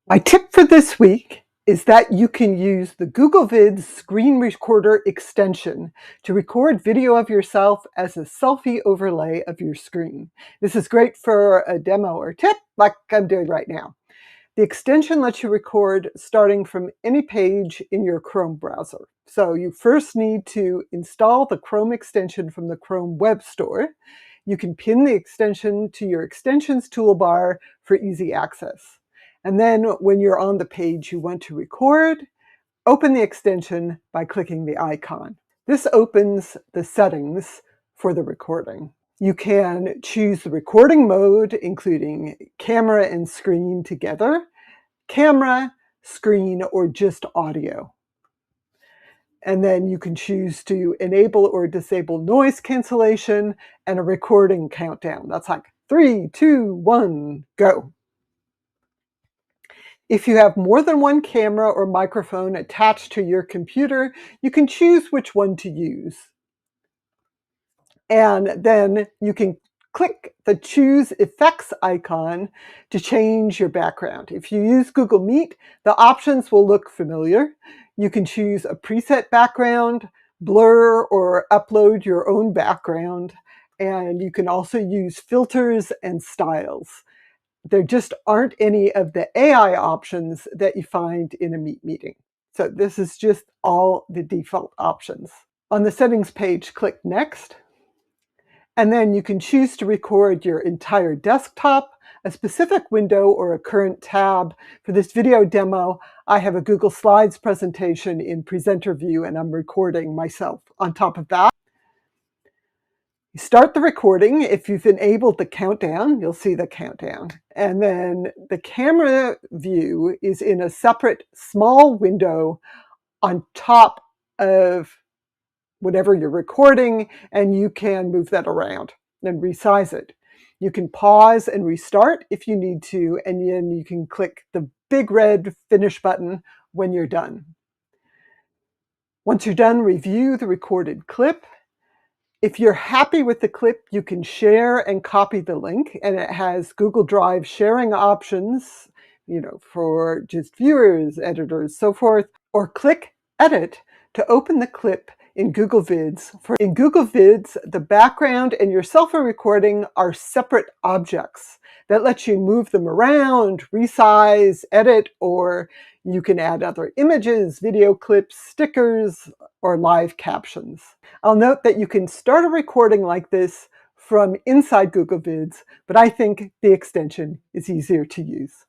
My tip for this week is that you can use the Google Vids Screen Recorder extension to record video of yourself as a selfie overlay of your screen. This is great for a demo or tip like I'm doing right now. The extension lets you record starting from any page in your Chrome browser. So you first need to install the Chrome extension from the Chrome Web Store. You can pin the extension to your extensions toolbar for easy access. And then when you're on the page you want to record, open the extension by clicking the icon. This opens the settings for the recording. You can choose the recording mode, including camera and screen together, camera, screen, or just audio. And then you can choose to enable or disable noise cancellation and a recording countdown. That's like 3, 2, 1, go. If you have more than one camera or microphone attached to your computer, you can choose which one to use. And then you can click the Choose Effects icon to change your background. If you use Google Meet, the options will look familiar. You can choose a preset background, blur or upload your own background, and you can also use filters and styles. There just aren't any of the AI options that you find in a Meet meeting. So this is just all the default options. On the settings page, click Next. And then you can choose to record your entire desktop, a specific window, or a current tab. For this video demo, I have a Google Slides presentation in presenter view, and I'm recording myself on top of that. You start the recording. If you've enabled the countdown, you'll see the countdown. And then the camera view is in a separate small window on top of whatever you're recording, and you can move that around and resize it. You can pause and restart if you need to, and then you can click the big red finish button when you're done. Once you're done, review the recorded clip. If you're happy with the clip, you can share and copy the link, and it has Google Drive sharing options, for just viewers, editors, so forth, or click Edit to open the clip in Google Vids. In Google Vids, the background and your selfie recording are separate objects that let you move them around, resize, edit, or you can add other images, video clips, stickers, or live captions. I'll note that you can start a recording like this from inside Google Vids, but I think the extension is easier to use.